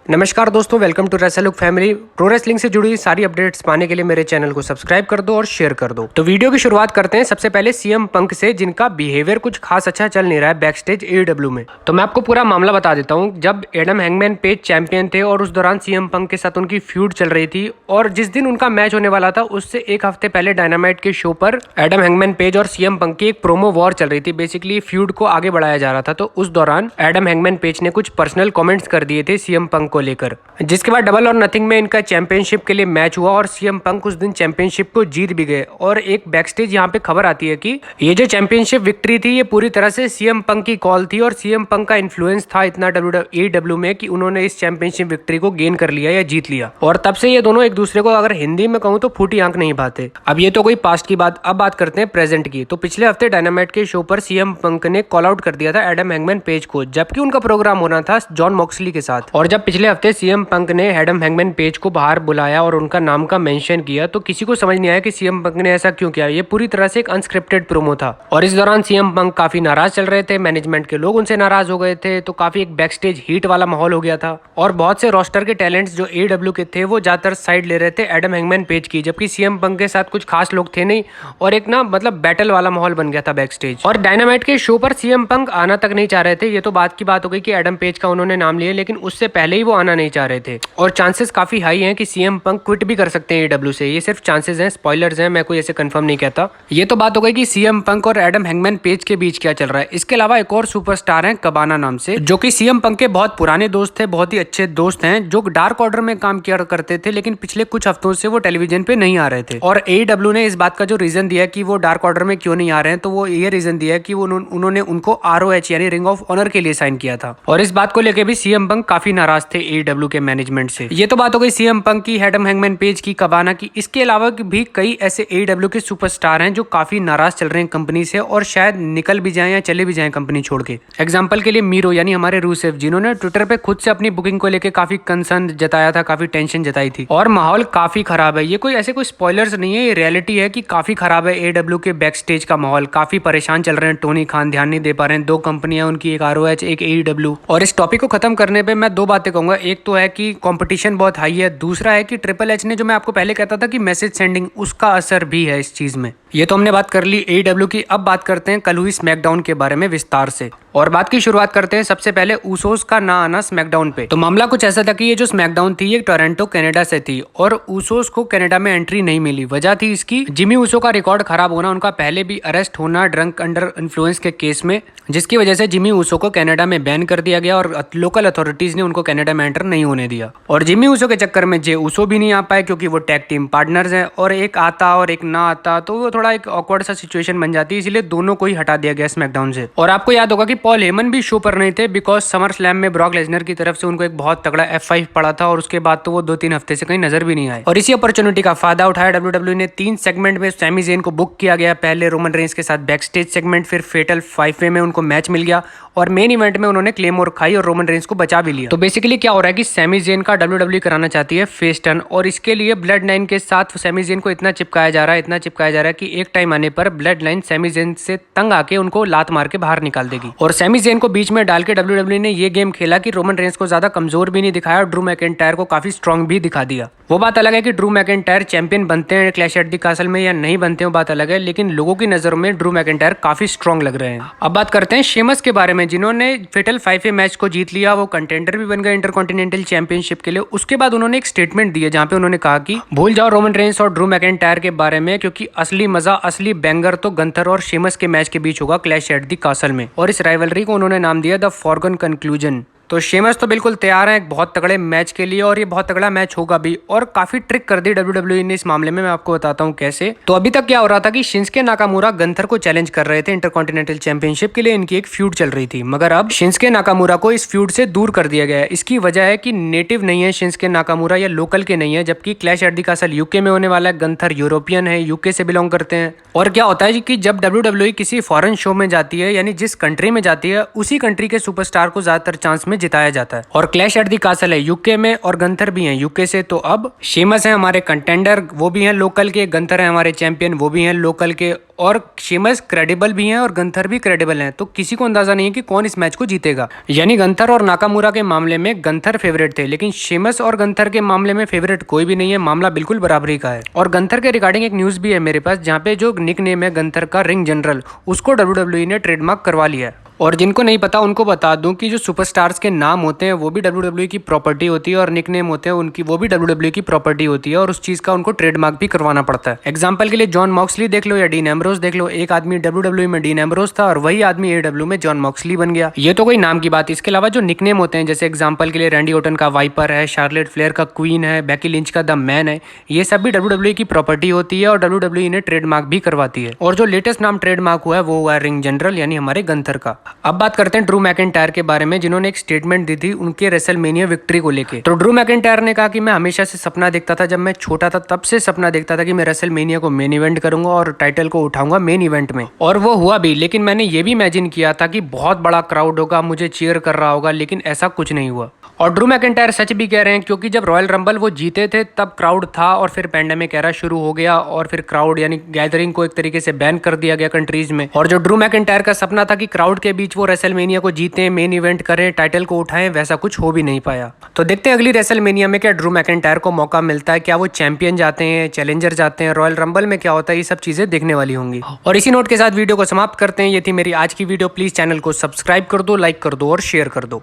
नमस्कार दोस्तों, welcome to रेसलुक फैमिली। प्रो रेसलिंग से जुड़ी सारी अपडेट्स पाने के लिए मेरे चैनल को सब्सक्राइब कर दो और शेयर कर दो। तो वीडियो की शुरुआत करते हैं सबसे पहले सीएम पंक से, जिनका बिहेवियर कुछ खास अच्छा चल नहीं रहा है बैक स्टेज एडब्ल्यू में। तो मैं आपको पूरा मामला बता देता हूँ। जब एडम हैंगमैन पेज चैंपियन थे और उस दौरान सीएम पंक के साथ उनकी फ्यूड चल रही थी, और जिस दिन उनका मैच होने वाला था उससे एक हफ्ते पहले डायनामाइट के शो पर एडम हैंगमैन पेज और सीएम पंक की एक प्रोमो वॉर चल रही थी। बेसिकली फ्यूड को आगे बढ़ाया जा रहा था। तो उस दौरान एडम हैंगमैन पेज ने कुछ पर्सनल कमेंट्स कर दिए थे सीएम पंक को लेकर, जिसके बाद डबल और नथिंग में इनका चैंपियनशिप के लिए मैच हुआ और सीएम पंक उस दिन चैंपियनशिप को जीत भी गए। और एक बैकस्टेज यहाँ पे खबर आती है कि ये जो चैंपियनशिप विक्ट्री थी ये पूरी तरह से सीएम पंक की कॉल थी, और सीएम पंक का इन्फ्लुएंस था इतना AEW में कि उन्होंने इस चैंपियनशिप विक्ट्री को गेन कर लिया या जीत लिया। और तब से ये दोनों एक दूसरे को, अगर हिंदी में कहूँ तो, फूटी आंख नहीं भाते। अब ये तो कोई पास्ट की बात, अब बात करते हैं प्रेजेंट की। तो पिछले हफ्ते डायनामाइट के शो पर सीएम पंक ने कॉल आउट कर दिया था एडम हैंगमैन पेज को, जबकि उनका प्रोग्राम होना था जॉन मॉक्सली के साथ। और जब पिछले हफ्ते सीएम पंक ने एडम हैंगमैन पेज को बाहर बुलाया और उनका नाम का मेंशन किया, तो किसी को समझ नहीं आया कि सीएम पंक ने ऐसा क्यों किया। ये पूरी तरह से एक अनस्क्रिप्टेड प्रोमो था। और इस दौरान सीएम पंक काफी नाराज चल रहे थे, मैनेजमेंट के लोग उनसे नाराज हो गए थे, तो काफी एक बैकस्टेज हीट वाला माहौल हो गया था। और बहुत से रोस्टर के टैलेंट्स जो AEW के थे वो ज्यादातर साइड ले रहे थे एडम हैंगमैन पेज की, जबकि सीएम पंक के साथ कुछ खास लोग थे नहीं, और एक ना मतलब बैटल वाला माहौल बन गया था बैकस्टेज। और डायनामाइट के शो पर सीएम पंक आना तक नहीं चाह रहे थे। ये तो बात की बात हो गई कि एडम पेज का उन्होंने नाम लिया, लेकिन उससे पहले ही वो आना नहीं चाह रहे थे। और चांसेस काफी हाई हैं कि सीएम पंक क्विट भी कर सकते हैं AEW से। ये सिर्फ चांसेस हैं, स्पॉयलर्स हैं, मैं कोई ऐसे कंफर्म नहीं कहता। ये तो बात हो गई कि सीएम पंक और एडम हैंगमैन पेज के बीच क्या चल रहा है। इसके अलावा एक और सुपरस्टार हैं कबाना नाम से, जो कि सीएम पंक के बहुत पुराने दोस्त थे, बहुत ही अच्छे दोस्त हैं, जो डार्क ऑर्डर में काम किया करते थे, लेकिन पिछले कुछ हफ्तों से वो टेलीविजन पे नहीं आ रहे थे। और AEW ने इस बात का जो रीजन दिया कि वो डार्क ऑर्डर में क्यों नहीं आ रहे हैं, तो वो ये रीजन दिया कि उन्होंने उनको ROH यानी रिंग ऑफ ऑनर के लिए साइन किया था। और इस बात को लेकर भी सीएम पंक काफी नाराज थे AEW के मैनेजमेंट से। ये तो बात हो गई सीएम पंक की, एडम हैंगमैन पेज की, कबाना की। इसके अलावा भी कई ऐसे AEW के सुपरस्टार हैं जो काफी नाराज चल रहे हैं कंपनी से, और शायद निकल भी जाएं या चले भी जाएं कंपनी छोड़ के। एग्जांपल के लिए मीरो यानी हमारे रूसेफ, जिन्होंने ट्विटर पे खुद से अपनी बुकिंग को लेकर काफी कंसर्न जताया था, काफी टेंशन जताई थी। और माहौल काफी खराब है। ये कोई ऐसे कोई स्पॉयलर्स नहीं है, ये रियलिटी है कि काफी खराब है AEW के बैक स्टेज का माहौल। काफी परेशान चल रहे हैं टोनी खान, ध्यान नहीं दे पा रहे हैं। दो कंपनियां उनकी, एक ROH एक AEW। और इस टॉपिक को खत्म करने पे मैं दो बातें कहूंगा। एक तो है कि कंपटीशन बहुत हाई है, दूसरा है कि ट्रिपल एच ने, जो मैं आपको पहले कहता था कि मैसेज सेंडिंग, उसका असर भी है इस चीज में। ये तो हमने बात कर ली AEW की। अब बात करते हैं कल हुई स्मैकडाउन के बारे में विस्तार से। और बात की शुरुआत करते हैं सबसे पहले ऊसोस का ना आना स्मैकडाउन पे। तो मामला कुछ ऐसा था कि ये जो स्मैकडाउन थी ये टोरंटो कनाडा से थी, और ऊसोस को कनाडा में एंट्री नहीं मिली। वजह थी इसकी जिमी ऊसो का रिकॉर्ड खराब होना, उनका पहले भी अरेस्ट होना ड्रंक अंडर इन्फ्लुएंस के केस में, जिसकी वजह से जिमी ऊसो को कनाडा में बैन कर दिया गया और लोकल अथॉरिटीज ने उनको कनाडा में एंटर नहीं होने दिया। और जिमी ऊसो के चक्कर में जे ऊसो भी नहीं आ पाए, क्योंकि वो टैग टीम पार्टनर्स हैं, और एक आता और एक ना आता तो वो थोड़ा एक ऑकवर्ड सा सिचुएशन बन जाती है, इसलिए दोनों को ही हटा दिया गया स्मैकडाउन से। और आपको याद होगा कि पॉल हेमन भी शो पर नहीं थे, बिकॉज समर स्लैम में ब्रॉक लेसनर की तरफ से उनको एक बहुत तगड़ा F5 पड़ा था, और उसके बाद तो वो 2-3 हफ्ते से कहीं नजर भी नहीं आए। और इसी अपॉर्चुनिटी का फायदा उठाया WWE ने 3 सेगमेंट में सैमी ज़ेन को बुक किया गया। पहले रोमन रेंस के साथ बैक स्टेज सेगमेंट, फिर फेटल 5 में उनको मैच मिल गया, और मेन इवेंट में उन्होंने क्लेमोर खाई और रोमन रेंस को बचा भी लिया। तो बेसिकली क्या हो रहा है कि सैमी ज़ेन का WWE कराना चाहती है फेस टर्न, और इसके लिए ब्लड लाइन के साथ सैमी ज़ेन को इतना चिपकाया जा रहा है कि एक टाइम आने पर ब्लड लाइन सैमी ज़ेन से तंग आके उनको लात मार के बाहर निकाल देगी। और सैमी ज़ेन को बीच में डाल के WWE ने ये गेम खेला कि रोमन रेंस को ज्यादा कमजोर भी नहीं दिखाया और ड्रू मैकिंटायर को काफी स्ट्रांग भी दिखा दिया। वो बात अलग है कि ड्रू मैकिंटायर चैंपियन बनते हैं क्लैश एट द कासल में या नहीं बनते हैं, वो बात अलग है, लेकिन लोगों की नजरों में ड्रू मैकिंटायर काफी स्ट्रांग लग रहे हैं। अब बात करते हैं शेमस के बारे में, जिन्होंने फेटल 5 मैच को जीत लिया, वो कंटेंडर भी बन गए इंटरकॉन्टिनेंटल चैंपियनशिप के लिए। उसके बाद उन्होंने एक स्टेटमेंट दिया जहां पे उन्होंने कहा कि भूल जाओ रोमन रेंस और ड्रू मैकिंटायर के बारे में, क्योंकि असली मजा, असली बैंगर तो गंथर और शेमस के मैच के बीच होगा क्लैश एट द कासल में। और इस राइवलरी को उन्होंने नाम दिया द फॉरगन कंक्लूजन। तो शेमस तो बिल्कुल तैयार है एक बहुत तगड़े मैच के लिए, और ये बहुत तगड़ा मैच होगा भी। और काफी ट्रिक कर दी WWE ने इस मामले में, मैं आपको बताता हूँ कैसे। तो अभी तक क्या हो रहा था कि शिंस्के नाकामुरा गंथर को चैलेंज कर रहे थे इंटरकॉन्टिनेंटल चैंपियनशिप के लिए, इनकी एक फ्यूड चल रही थी। मगर अब शिंस्के नाकामुरा को इस फ्यूड से दूर कर दिया गया है। इसकी वजह है कि नेटिव नहीं है शिंस्के नाकामुरा, या लोकल के नहीं है, जबकि clash at the castle UK में होने वाला है। गंथर यूरोपियन है, यूके से बिलोंग करते हैं। और क्या होता है कि जब WWE किसी फॉरेन शो में जाती है, यानी जिस कंट्री में जाती है, उसी कंट्री के सुपरस्टार को ज्यादातर चांस में जिताया जाता है। और क्लैश एट दी कासल है यूके में और गंथर भी हैं यूके से। तो अब शेमस है हमारे कंटेंडर, वो भी हैं लोकल के, गंथर है हमारे चैंपियन, वो भी हैं लोकल के, और शेमस क्रेडिबल भी हैं और गंथर भी क्रेडिबल हैं। तो किसी को अंदाजा नहीं है कि कौन इस मैच को जीतेगा। यानी गंथर और नाकामुरा के मामले में गंथर फेवरेट थे, लेकिन शेमस और गंथर के मामले में फेवरेट कोई भी नहीं है। मामला बिल्कुल बराबरी का है। और गंथर के रिगार्डिंग एक न्यूज भी है मेरे पास, जहाँ पे जो निक नेम है गंथर का रिंग जनरल, उसको WWE ने ट्रेडमार्क करवा लिया है। और जिनको नहीं पता उनको बता दूं कि जो सुपरस्टार्स के नाम होते हैं वो भी WWE की प्रॉपर्टी होती है, और निकनेम होते हैं उनकी, वो भी WWE की प्रॉपर्टी होती है, और उस चीज का उनको ट्रेडमार्क भी करवाना पड़ता है। एग्जांपल के लिए जॉन मॉक्सली देख लो या डीन एम्ब्रोस देख लो। एक आदमी WWE में डीन एम्ब्रोस था और वही आदमी AEW में जॉन मॉक्सली बन गया। ये तो कोई नाम की बात। इसके अलावा जो निकनेम होते हैं, जैसे एग्जाम्पल के लिए रैंडी ओटन का वाइपर है, शार्लेट फ्लेयर का क्वीन है, बेकी लिंच का द मैन है, ये सब भी WWE की प्रॉपर्टी होती है और WWE ने ट्रेडमार्क भी करवाती है। और जो लेटेस्ट नाम ट्रेडमार्क हुआ है वो हुआ है रिंग जनरल, यानी हमारे गंथर का। अब बात करते हैं ड्रू मैकिंटायर के बारे में, जिन्होंने एक स्टेटमेंट दी थी उनके रेसलमेनिया विक्ट्री को लेके। तो ड्रू मैकिंटायर ने कहा कि मैं हमेशा से सपना देखता था, जब मैं छोटा था तब से सपना देखता था कि मैं रेसलमेनिया को मेन इवेंट करूंगा और टाइटल को उठाऊंगा मेन इवेंट में, और वो हुआ भी। लेकिन मैंने ये भी इमेजिन किया था कि बहुत बड़ा क्राउड होगा, मुझे चीयर कर रहा होगा, लेकिन ऐसा कुछ नहीं हुआ। और ड्रू मैकिंटायर सच भी कह रहे हैं, क्योंकि जब रॉयल रंबल वो जीते थे तब क्राउड था, और फिर पैंडेमिक एरा शुरू हो गया और फिर क्राउड यानी गैदरिंग को एक तरीके से बैन कर दिया गया कंट्रीज में। और जो ड्रू मैकिंटायर का सपना था कि क्राउड के बीच वो रेसलमेनिया को जीते, मेन इवेंट करें, टाइटल को उठाएं, वैसा कुछ हो भी नहीं पाया। तो देखते हैं अगली रेसलमेनिया में क्या ड्रू मैकिंटायर को मौका मिलता है, क्या वो चैंपियन जाते हैं, चैलेंजर जाते हैं, रॉयल रंबल में क्या होता है, ये सब चीजें देखने वाली होंगी। और इसी नोट के साथ वीडियो को समाप्त करते हैं। ये थी मेरी आज की वीडियो। प्लीज चैनल को सब्सक्राइब कर दो, लाइक कर दो और शेयर कर दो।